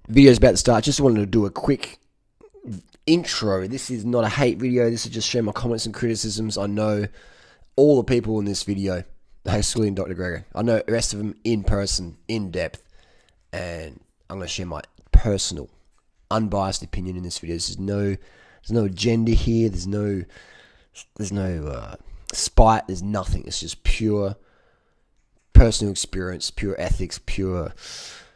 Video's about to start. Just wanted to do a quick intro. This is not a hate video. This is just share my comments and criticisms. I know all the people in this video, excluding Dr. Gregor. I know the rest of them in person, in depth, and I'm going to share my personal, unbiased opinion in this video. There's no agenda here. There's no spite. There's nothing. It's just pure personal experience, pure ethics,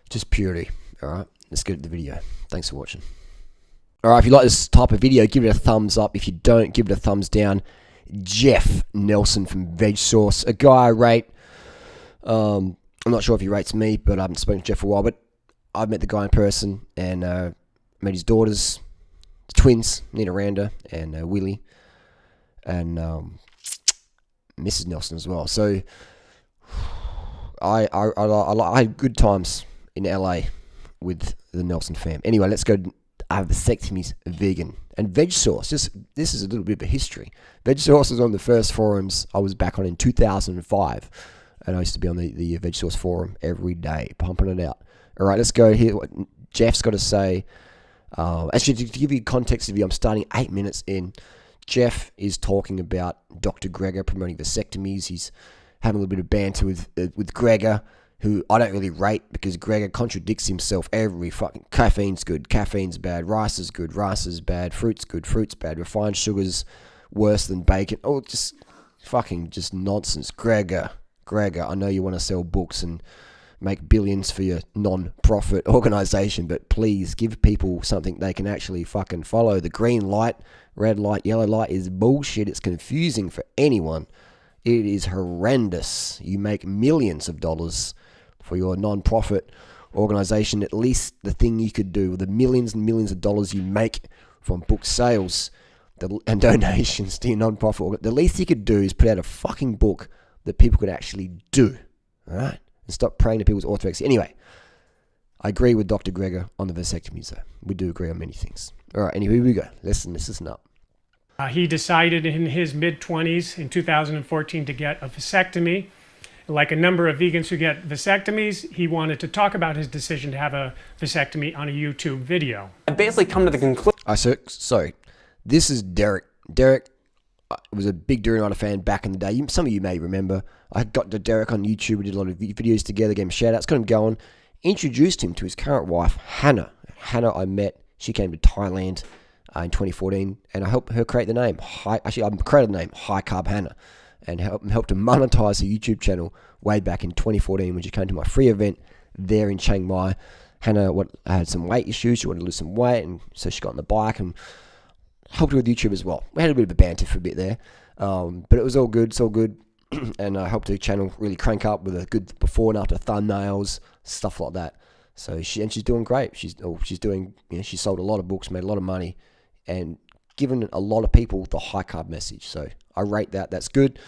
just purity. All right, let's get to the video. Thanks for watching. All right, if you like this type of video, give it a thumbs up. If you don't, give it a thumbs down. Jeff Nelson from Veg Source, a guy I rate. I'm not sure if he rates me, but I haven't spoken to Jeff for a while. But I've met the guy in person and met his daughters, twins, Nina Randa and Willie, and Mrs. Nelson as well. So I had good times in LA with the Nelson fam. Anyway, let's go. I have vasectomies, vegan, and Veg Source. This is a little bit of a history. Veg Source was on the first forums I was back on in 2005, and I used to be on the Veg Source forum every day, pumping it out. All right, let's go hear what Jeff's got to say. Actually, to give you context of you, I'm starting 8 minutes in. Jeff is talking about Dr. Gregor promoting vasectomies. He's having a little bit of banter with Gregor, who I don't really rate because Gregor contradicts himself every fucking... Caffeine's good, caffeine's bad, rice is good, rice is bad, fruit's good, fruit's bad, refined sugar's worse than bacon. Oh, just nonsense. Gregor, I know you want to sell books and make billions for your non-profit organization, but please give people something they can actually fucking follow. The green light, red light, yellow light is bullshit. It's confusing for anyone. It is horrendous. You make millions of dollars for your non-profit organization. At least the thing you could do, the millions and millions of dollars you make from book sales and donations to your non-profit, the least you could do is put out a fucking book that people could actually do. All right? And stop praying to people's orthorexia. Anyway, I agree with Dr. Gregor on the vasectomies, though. We do agree on many things. All right, anyway, here we go. Listen up. He decided in his mid-20s in 2014 to get a vasectomy. Like a number of vegans who get vasectomies, he wanted to talk about his decision to have a vasectomy on a YouTube video. I've basically come to the conclusion... Sorry, this is Derek. Derek was a big Durianrider fan back in the day. Some of you may remember. I got to Derek on YouTube. We did a lot of videos together, gave him shout-outs, got him going. Introduced him to his current wife, Hannah. Hannah I met. She came to Thailand in 2014, and I helped her create the name. I created the name High Carb Hannah, and helped to monetize her YouTube channel way back in 2014 when she came to my free event there in Chiang Mai. Hannah had some weight issues. She wanted to lose some weight, and so she got on the bike and helped her with YouTube as well. We had a bit of a banter for a bit there, but it was all good. It's all good. And I helped her channel really crank up with a good before and after thumbnails, stuff like that. So she's doing great. She's doing, she sold a lot of books, made a lot of money, and given a lot of people the high carb message. So I rate that. That's good.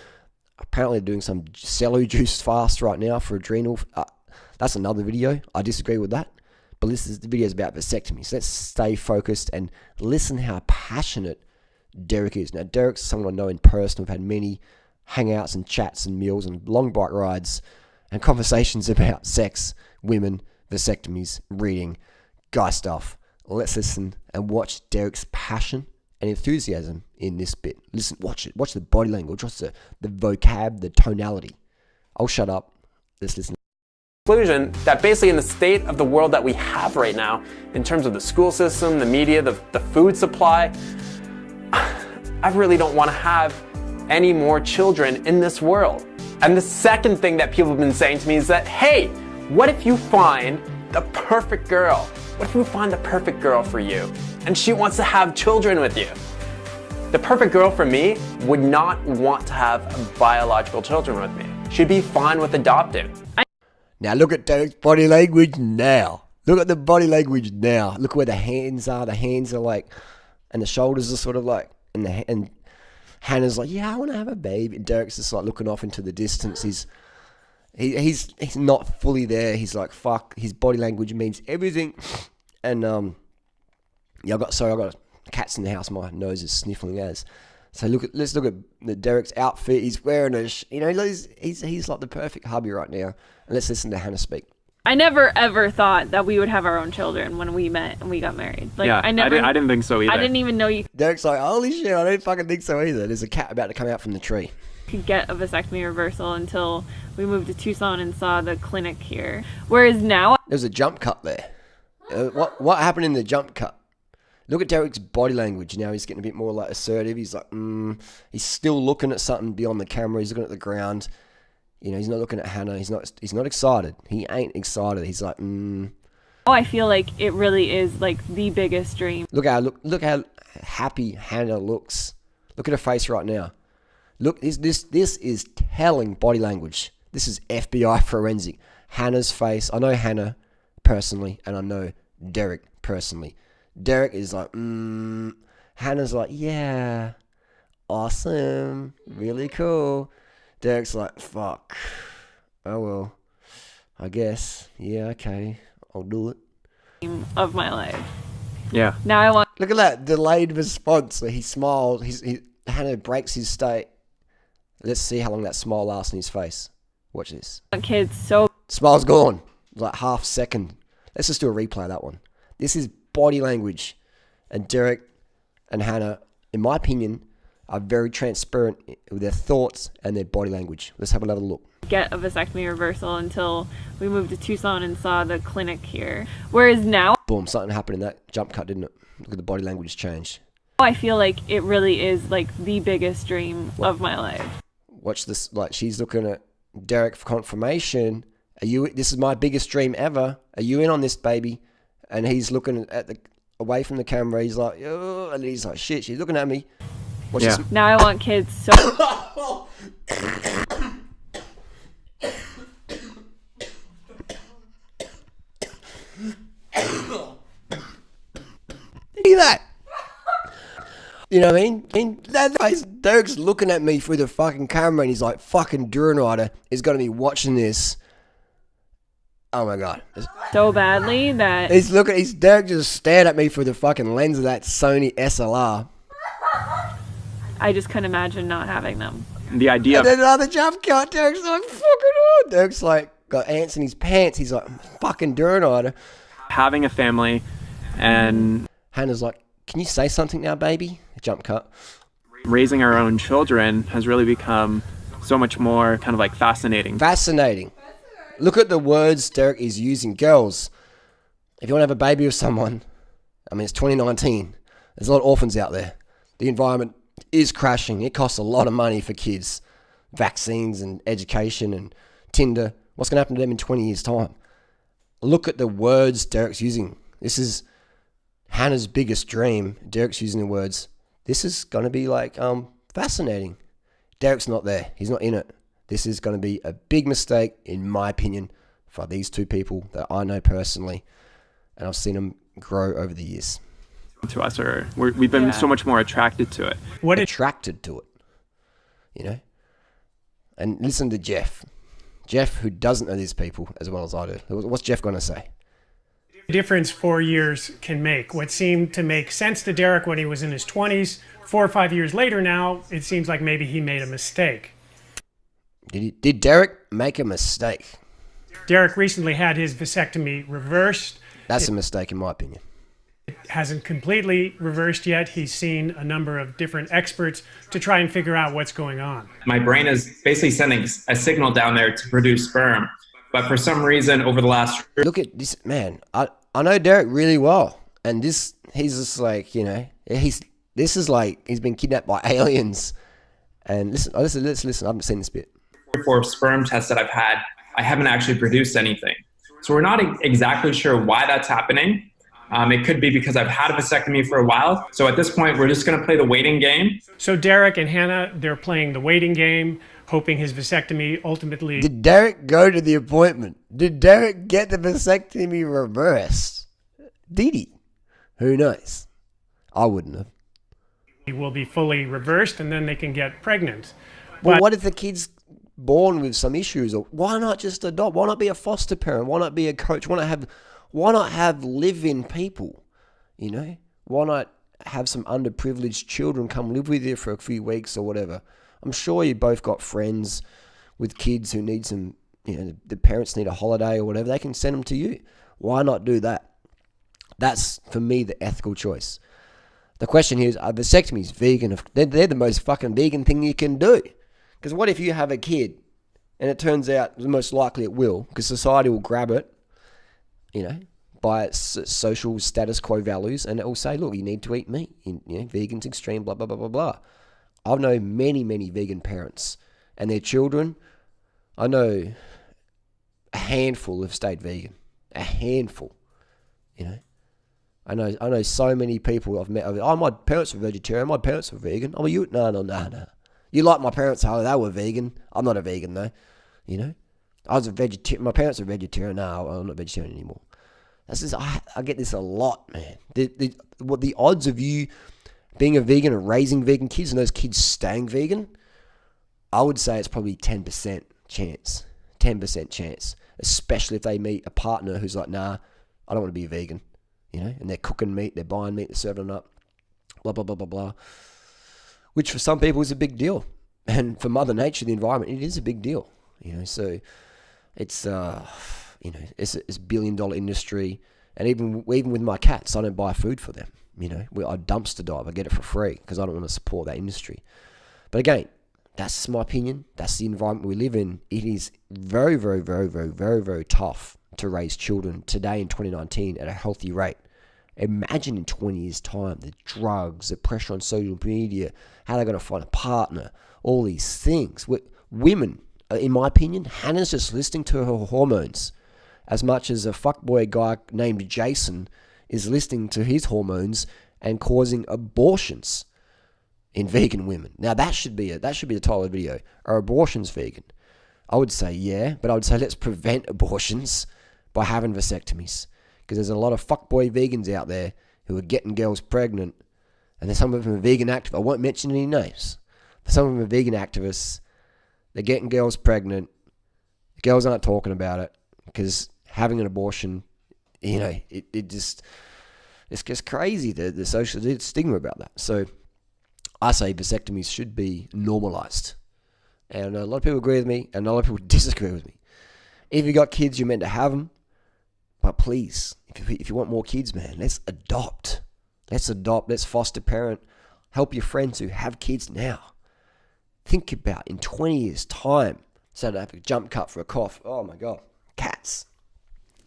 Apparently they're doing some celery juice fast right now for adrenal. That's another video. I disagree with that. But the video is about vasectomy. So let's stay focused and listen how passionate Derek is. Now, Derek's someone I know in person. We've had many hangouts and chats and meals and long bike rides and conversations about sex, women, vasectomies, reading, guy stuff. Let's listen and watch Derek's passion and enthusiasm in this bit. Listen, watch it. Watch the body language. Watch the vocab, the tonality. I'll shut up. Let's listen. Conclusion that basically in the state of the world that we have right now, in terms of the school system, the media, the food supply, I really don't want to have any more children in this world. And the second thing that people have been saying to me is that, hey, what if you find the perfect girl? What if you find the perfect girl for you and she wants to have children with you? The perfect girl for me would not want to have biological children with me. She'd be fine with adopting. Now look at Derek's body language now. Look at the body language now. Look where the hands are. The hands are like, and the shoulders are sort of like, and Hannah's like, yeah, I want to have a baby. And Derek's just like looking off into the distance. He's not fully there. He's like, fuck. His body language means everything. And yeah, I got cats in the house. My nose is sniffling as. So let's look at Derek's outfit. He's wearing he's like the perfect hubby right now. And let's listen to Hannah speak. I never ever thought that we would have our own children when we met and we got married. Like, Yeah, I didn't think so either. I didn't even know you Derek's like, holy shit, I don't fucking think so either. There's a cat about to come out from the tree. could get a vasectomy reversal until we moved to Tucson and saw the clinic here. Whereas now, There's a jump cut there. What happened in the jump cut? Look at Derek's body language now. He's getting a bit more like assertive. He's like, he's still looking at something beyond the camera. He's looking at the ground. You know, he's not looking at Hannah. He's not excited. He ain't excited. He's like, I feel like it really is like the biggest dream. Look how happy Hannah looks. Look at her face right now. Look, this is telling body language. This is FBI forensic. Hannah's face. I know Hannah personally, and I know Derek personally. Derek is like, Hannah's like, yeah, awesome, really cool. Derek's like, fuck. Oh well, I guess. Yeah, okay, I'll do it. Of my life. Yeah. Now I want Look at that delayed response. He smiled. Hannah breaks his state. Let's see how long that smile lasts in his face. Watch this. kids so Smile's gone. Like half second. Let's just do a replay of that one. This is body language. And Derek and Hannah, in my opinion, are very transparent with their thoughts and their body language. Let's have another look. get a vasectomy reversal until we moved to Tucson and saw the clinic here. Whereas now, Boom, something happened in that jump cut, didn't it? Look at the body language change. I feel like it really is like the biggest dream of my life. Watch this. Like, she's looking at Derek for confirmation. This is my biggest dream ever. Are you in on this, baby? And he's looking away from the camera. He's like, oh, and he's like, shit, she's looking at me. Watch this. Now I want kids so See that? You know what I mean? That face, Derek's looking at me through the fucking camera and he's like, fucking Durianrider is going to be watching this. Oh my God. so badly that Derek just stared at me through the fucking lens of that Sony SLR. I just couldn't imagine not having them. The idea And then another jump cut. Derek's like, fucking oh. Derek's like, got ants in his pants. He's like, fucking Durianrider. having a family and Hannah's like, can you say something now, baby? Jump cut. raising our own children has really become so much more kind of like fascinating. Fascinating. Look at the words Derek is using. Girls, if you want to have a baby with someone, I mean, it's 2019. There's a lot of orphans out there. The environment is crashing. It costs a lot of money for kids. Vaccines and education and Tinder. What's going to happen to them in 20 years' time? Look at the words Derek's using. This is Hannah's biggest dream. Derek's using the words. This is going to be like fascinating. Derek's not there. He's not in it. This is going to be a big mistake, in my opinion, for these two people that I know personally. And I've seen them grow over the years. To us, or we've been so much more attracted to it. Attracted to it. You know? And listen to Jeff. Jeff, who doesn't know these people as well as I do. What's Jeff going to say? The difference 4 years can make. What seemed to make sense to Derek when he was in his 20s, 4 or 5 years later now, it seems like maybe he made a mistake. Did Derek make a mistake? Derek recently had his vasectomy reversed. That's a mistake in my opinion. It hasn't completely reversed yet. He's seen a number of different experts to try and figure out what's going on. My brain is basically sending a signal down there to produce sperm. But for some reason, over the last... Look at this, man. I know Derek really well. And he's just like, you know, this is like he's been kidnapped by aliens. And listen, let's listen. I haven't seen this bit. 4 sperm tests that I've had, I haven't actually produced anything. So we're not exactly sure why that's happening. It could be because I've had a vasectomy for a while. So at this point, we're just going to play the waiting game. So Derek and Hannah, they're playing the waiting game, hoping his vasectomy ultimately... Did Derek go to the appointment? Did Derek get the vasectomy reversed? Did he? Who knows? I wouldn't have. will be fully reversed and then they can get pregnant. Well, But what if the kid's born with some issues? Or why not just adopt? Why not be a foster parent? Why not be a coach? Why not have live-in people? You know? Why not have some underprivileged children come live with you for a few weeks or whatever? I'm sure you both got friends with kids who need some the parents need a holiday or whatever, they can send them to you. Why not do that? That's, for me, the ethical choice. The question here is, are vasectomies vegan? They're the most fucking vegan thing you can do. Because what if you have a kid and it turns out, most likely it will, because society will grab it, by its social status quo values, and it will say, look, you need to eat meat. Vegan's extreme, blah, blah, blah, blah, blah. I know many, many vegan parents and their children. I know a handful have stayed vegan. A handful, I know so many people I've met. Oh, my parents were vegetarian. My parents were vegan. Oh, you? No. You like my parents? Oh, they were vegan. I'm not a vegan though. I was a vegetarian. My parents were vegetarian. No, I'm not vegetarian anymore. That's just, I get this a lot, man. The odds of you being a vegan and raising vegan kids and those kids staying vegan, I would say it's probably 10% chance. 10% chance. Especially if they meet a partner who's like, nah, I don't want to be a vegan. And they're cooking meat, they're buying meat, they're serving it up, blah, blah, blah, blah, blah. Which for some people is a big deal. And for Mother Nature, the environment, it is a big deal. So it's, it's a $1 billion industry. And even with my cats, I don't buy food for them. I dumpster dive, I get it for free because I don't want to support that industry. But again, that's my opinion. That's the environment we live in. It is very, very, very, very, very, very tough to raise children today in 2019 at a healthy rate. Imagine in 20 years' time, the drugs, the pressure on social media, how they're going to find a partner, all these things. Women, in my opinion, Hannah's just listening to her hormones as much as a fuckboy guy named Jason is listening to his hormones and causing abortions in vegan women. Now that should be the title of the video. Are abortions vegan? I would say yeah, but I would say let's prevent abortions by having vasectomies. Because there's a lot of fuckboy vegans out there who are getting girls pregnant, and there's some of them are vegan activists. I won't mention any names. But some of them are vegan activists. They're getting girls pregnant. The girls aren't talking about it because having an abortion, it just crazy, the social stigma about that. So I say vasectomies should be normalized. And a lot of people agree with me, and a lot of people disagree with me. If you got kids, you're meant to have them. But please, if you want more kids, man, let's adopt. Let's foster parent. Help your friends who have kids now. Think about in 20 years' time. So to have a jump cut for a cough. Oh my God. Cats.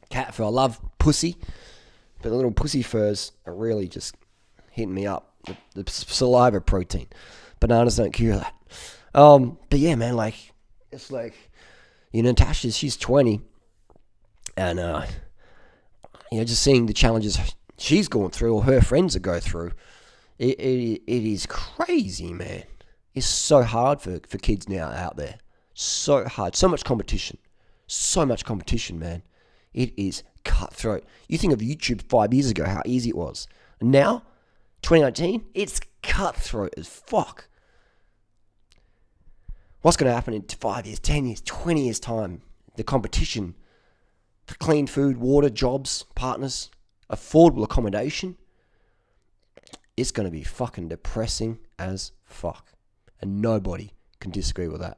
Cat fur. I love pussy. But the little pussy furs are really just hitting me up. The saliva protein. Bananas don't cure that. But yeah, man, it's like, Natasha, she's 20. And, just seeing the challenges she's going through or her friends are going through, it is crazy, man. It's so hard for kids now out there. So hard. So much competition. So much competition, man. It is cutthroat. You think of YouTube 5 years ago, how easy it was. Now, 2019, it's cutthroat as fuck. What's going to happen in 5 years, 10 years, 20 years' time? The competition for clean food, water, jobs, partners, affordable accommodation. It's going to be fucking depressing as fuck. And nobody can disagree with that.